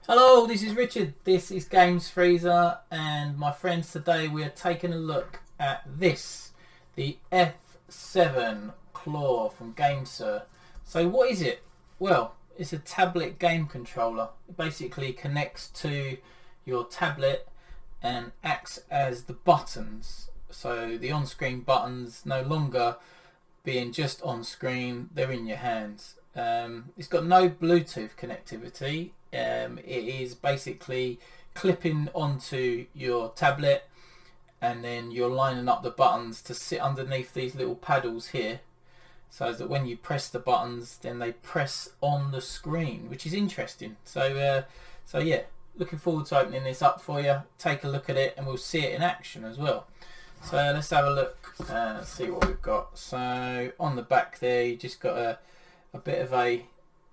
Hello, this is Richard. This is Games Freezer, and my friends, today we are taking a look at this, the F7 Claw from GameSir. So what is it? Well, it's a tablet game controller. It basically connects to your tablet and acts as the buttons. So the on-screen buttons no longer being just on screen, they're in your hands. It's got no Bluetooth connectivity. It is basically clipping onto your tablet, and then you're lining up the buttons to sit underneath these little paddles here, so that when you press the buttons, then they press on the screen, which is interesting. So yeah, looking forward to opening this up for you. Take a look at it, and we'll see it in action as well. So let's have a look, see what we've got. So on the back there, you just got a bit of a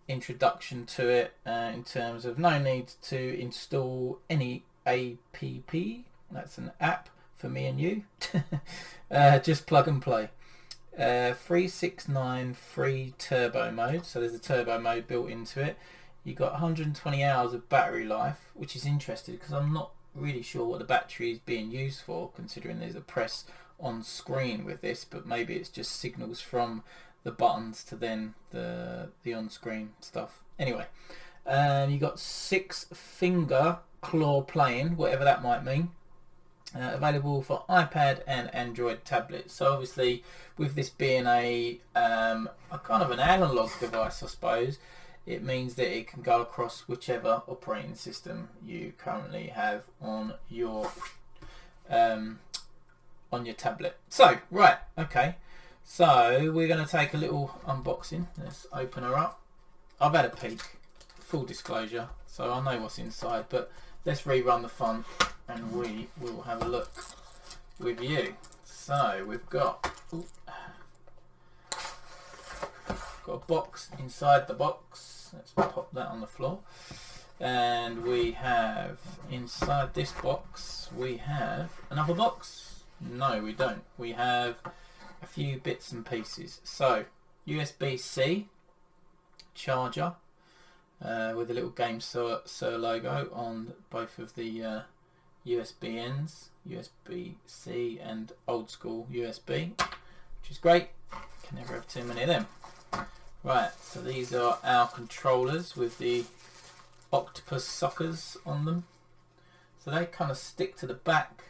introduction to it, in terms of no need to install any app. That's an app for me and you. Just plug and play. 369 free turbo mode, so there's a turbo mode built into it. You got 120 hours of battery life, which is interesting because I'm not really sure what the battery is being used for, considering there's a press on screen with this, but maybe it's just signals from the buttons to then the on-screen stuff. Anyway, you got 6-finger claw playing, whatever that might mean. Available for iPad and Android tablets. So obviously, with this being a kind of an analog device, I suppose, it means that it can go across whichever operating system you currently have on your tablet. So right, okay. So we're going to take a little unboxing. Let's open her up. I've had a peek, full disclosure, so I know what's inside, but let's rerun the fun and we will have a look with you. So we've got a box inside the box. Let's pop that on the floor. And we have inside this box, we have another box. No, we don't. We have a few bits and pieces. So USB-C charger with a little GameSir logo on both of the USB ends, USB-C and old school USB, which is great. Can never have too many of them. Right, so these are our controllers with the octopus suckers on them. So they kind of stick to the back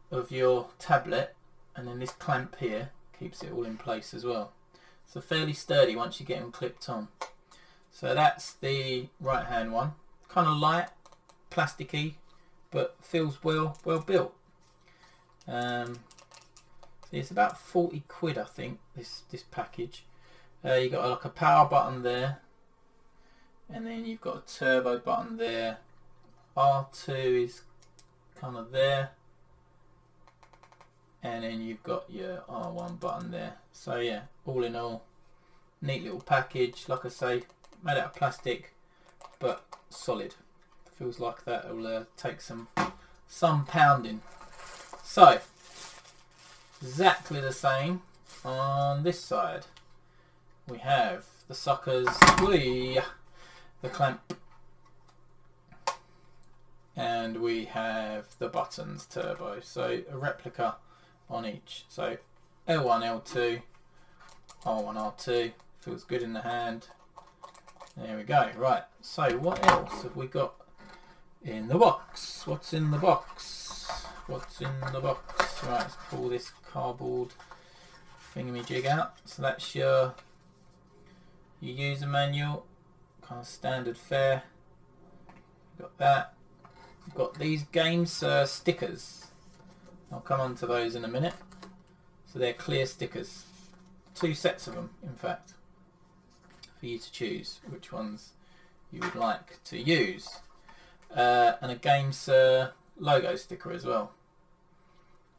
of your tablet, and then this clamp here keeps it all in place as well. So fairly sturdy once you get them clipped on. So that's the right hand one. Kind of light, plasticky, but feels well built. So it's about 40 quid, I think, this package. You got like a power button there, and then you've got a turbo button there. R2 is kind of there, and then you've got your R1 button there. So yeah, all in all, neat little package. Like I say, made out of plastic, but solid. Feels like that will take some pounding. So exactly the same on this side. We have the suckers, the clamp, and we have the buttons turbo. So a replica on each. So L1, L2, R1, R2. Feels good in the hand. There we go. Right. So what else have we got in the box? What's in the box? What's in the box? Right. Let's pull this cardboard thingamajig out. So that's your user manual, kind of standard fare. Got that. We've got these GameSir stickers. I'll come on to those in a minute. So they're clear stickers. 2 sets of them, in fact, for you to choose which ones you would like to use. And a GameSir logo sticker as well.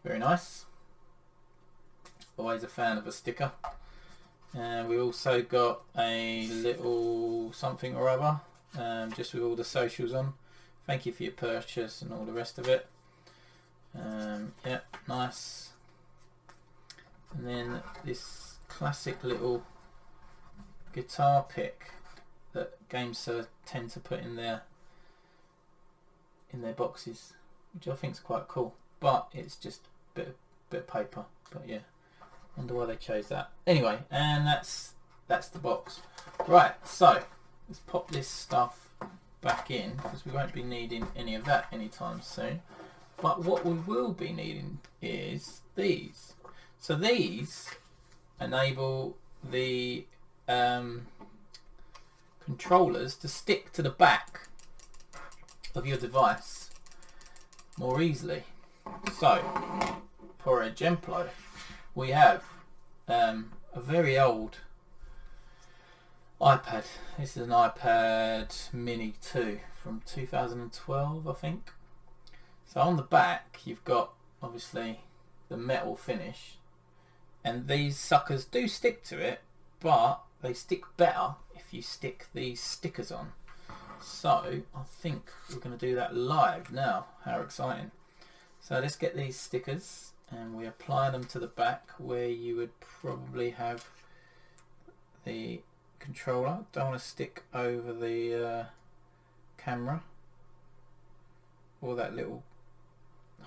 Very nice. Always a fan of a sticker. And we also got a little something or other, just with all the socials on. Thank you for your purchase and all the rest of it. Yeah, nice. And then this classic little guitar pick that GameSir tend to put in their in their boxes, which I think is quite cool. But it's just a bit of paper. But yeah, wonder why they chose that. Anyway, and that's the box. Right, so let's pop this stuff back in because we won't be needing any of that anytime soon. But what we will be needing is these. So these enable the controllers to stick to the back of your device more easily. So, for exemplo, we have a very old iPad. This is an iPad Mini 2 from 2012, I think. So on the back, you've got obviously the metal finish, and these suckers do stick to it, but they stick better if you stick these stickers on. So I think we're going to do that live now. How exciting. So let's get these stickers and we apply them to the back where you would probably have the controller. Don't want to stick over the camera or that little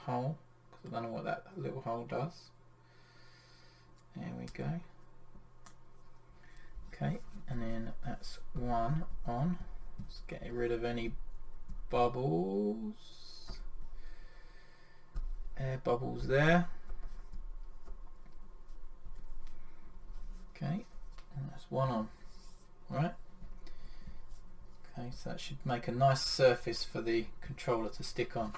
hole, because I don't know what that little hole does. There we go. Okay, and then that's one on. Let's get rid of any bubbles. Air bubbles there. Okay, and that's one on. Right. Okay, so that should make a nice surface for the controller to stick on.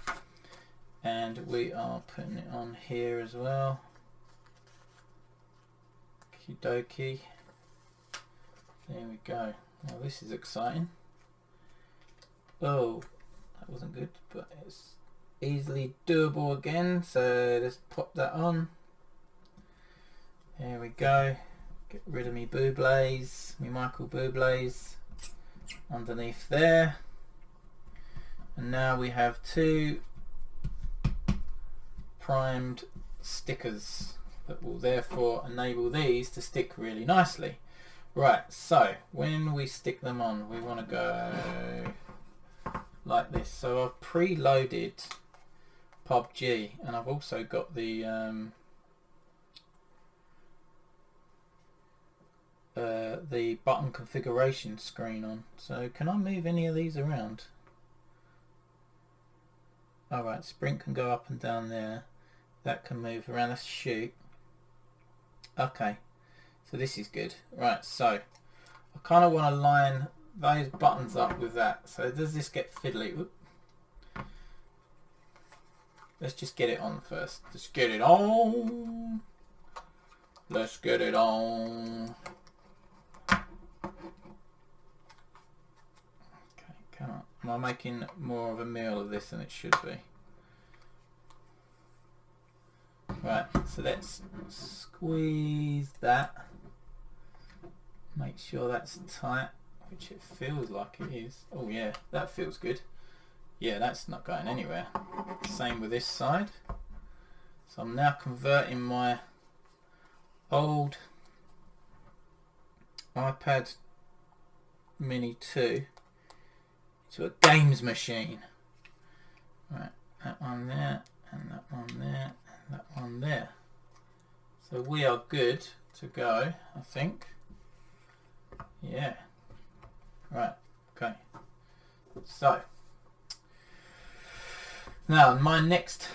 And we are putting it on here as well. Okie dokie. There we go. Now this is exciting. Oh, that wasn't good, but it's easily doable again. So let's pop that on. There we go. Get rid of me Bublays, me Michael Bublays underneath there. And now we have two primed stickers that will therefore enable these to stick really nicely. Right, so when we stick them on, we want to go like this. So I've preloaded PUBG, and I've also got the button configuration screen on. So can I move any of these around? Alright, sprint can go up and down there. That can move around. Let's shoot. Okay, so this is good. Right, so I kind of want to line those buttons up with that. So does this get fiddly? Oop. Let's just get it on first. Let's get it on. Let's get it on. Okay, come on. Am I making more of a meal of this than it should be? Right, so let's squeeze that. Make sure that's tight, which it feels like it is. Oh yeah, that feels good. Yeah, that's not going anywhere. Same with this side. So I'm now converting my old iPad Mini 2 to a games machine. Right, that one there, and that one there, and that one there. So we are good to go, I think. Yeah. Right, okay. So now my next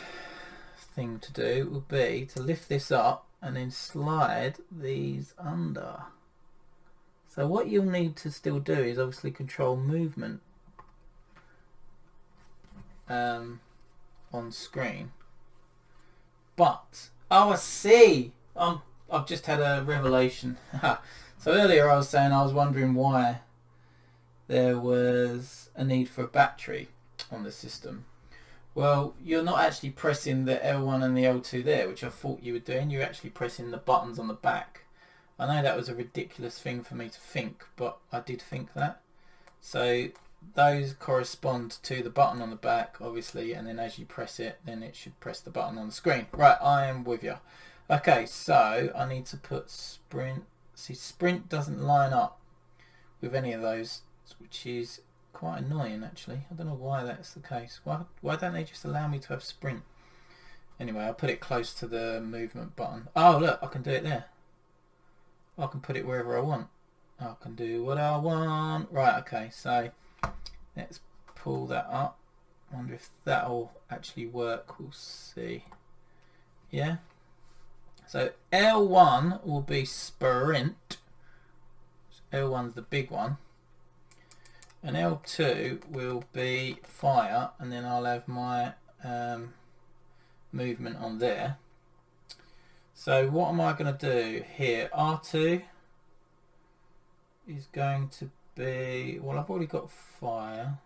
thing to do will be to lift this up and then slide these under. So what you'll need to still do is obviously control movement on screen. But, oh I see! I've just had a revelation. So earlier I was saying I was wondering why there was a need for a battery on the system. Well, you're not actually pressing the L1 and the L2 there, which I thought you were doing. You're actually pressing the buttons on the back. I know that was a ridiculous thing for me to think, but I did think that. So those correspond to the button on the back, obviously, and then as you press it, then it should press the button on the screen. Right, I am with you. Okay, so I need to put sprint. See, sprint doesn't line up with any of those, which is quite annoying actually. I don't know why that's the case. Why don't they just allow me to have sprint? Anyway, I'll put it close to the movement button. Oh look, I can do it there. I can put it wherever I want. I can do what I want. Right, okay, so let's pull that up. Wonder if that'll actually work. We'll see. Yeah. So L1 will be sprint. L1's the big one. And L2 will be fire, and then I'll have my movement on there. So what am I going to do here? R2 is going to be, well, I've already got fire.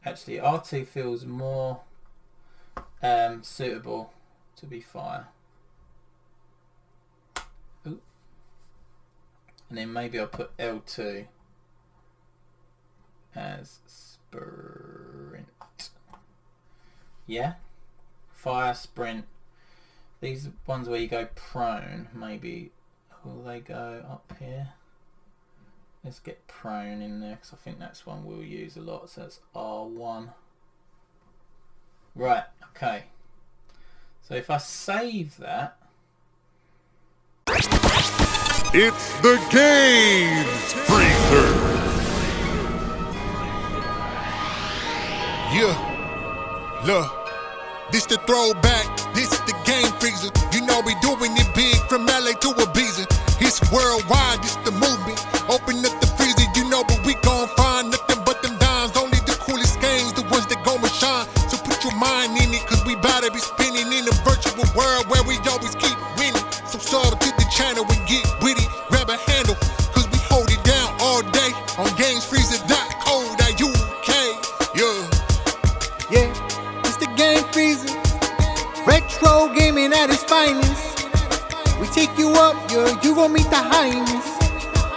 Actually, R2 feels more suitable to be fire. Ooh. And then maybe I'll put L2 as sprint. Yeah, fire, sprint. These ones where you go prone, maybe will they go up here? Let's get prone in there because I think that's one we'll use a lot. So that's R1. Right, okay. So if I save that, it's the GameSir. Yeah, look, this the throwback, this the Game Freezer. You know we doing it big from LA to Ibiza. It's worldwide, it's the movement. Open up the freezer, you know, but we gon' find nothing but them dimes. Only the coolest games, the ones that gon' shine. So put your mind in it, cause we bout to be spinning in a virtual world where we always keep winning. So sub to the channel and get with it, grab a handle, cause we hold it down all day on gamesfreezer.co.uk. Yeah, it's the Game Freezer, retro gaming at its finest. We take you up, yeah, you gon' meet the highness.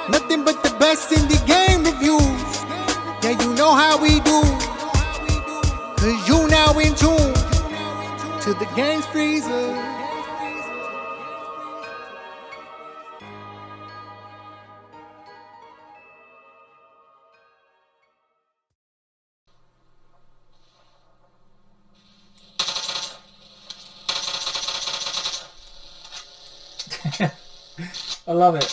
Nothing but the best in the game reviews. Yeah, you know how we do, cause you now in tune to the Game Freezer. I love it.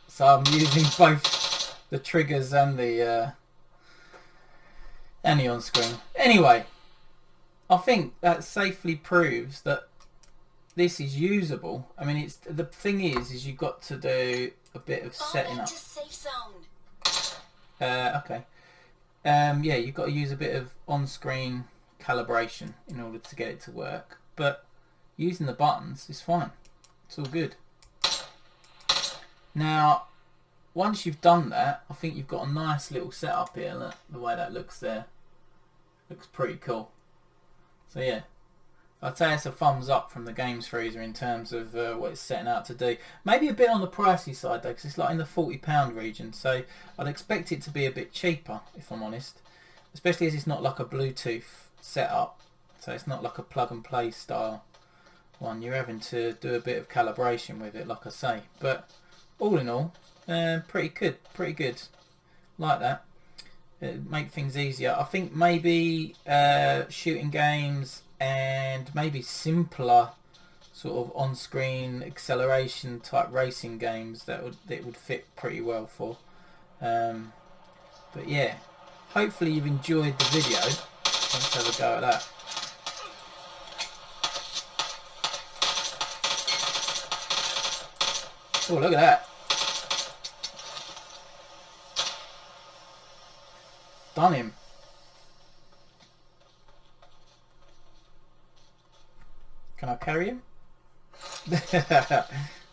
So I'm using both the triggers and the on screen. Anyway, I think that safely proves that this is usable. I mean, it's the thing is you've got to do a bit of setting up. Okay. Yeah, you've got to use a bit of on-screen calibration in order to get it to work. But using the buttons is fine. It's all good. Now, once you've done that, I think you've got a nice little setup here. Look, the way that looks there. Looks pretty cool. So yeah, I'd say it's a thumbs up from the Games Freezer in terms of what it's setting out to do. Maybe a bit on the pricey side though, because it's like in the £40 region. So I'd expect it to be a bit cheaper, if I'm honest. Especially as it's not like a Bluetooth setup. So it's not like a plug and play style one. You're having to do a bit of calibration with it, like I say. But all in all, pretty good. Like that. It'd make things easier. I think maybe shooting games and maybe simpler sort of on-screen acceleration type racing games that would fit pretty well for. But yeah, hopefully you've enjoyed the video. Let's have a go at that. Oh, look at that. Done him. Can I carry him?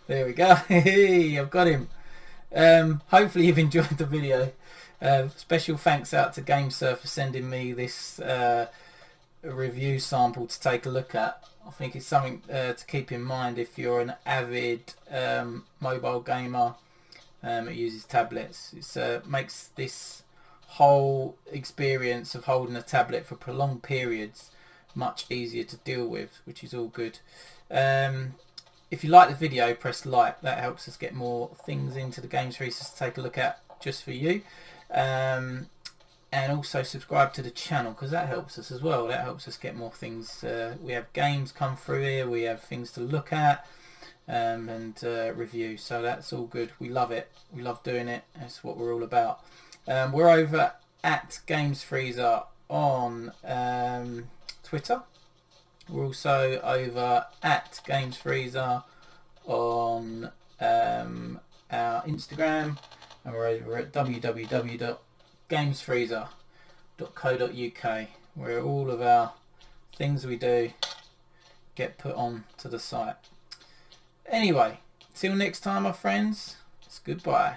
There we go. I've got him. Hopefully you've enjoyed the video. Special thanks out to GameSir for sending me this review sample to take a look at. I think it's something to keep in mind if you're an avid mobile gamer that uses tablets. It makes this whole experience of holding a tablet for prolonged periods much easier to deal with, which is all good. If you like the video, press like. That helps us get more things into the Games Freezer to take a look at. just for you. And also subscribe to the channel, because that helps us as well. That helps us get more things. We have games come through here, we have things to look at and review, so that's all good. We love it, we love doing it. That's what we're all about. We're over at Games Freezer on Twitter. We're also over at Games Freezer on our Instagram, and we're over at www.gamesfreezer.co.uk, where all of our things we do get put on to the site. Anyway, till next time, my friends, it's goodbye.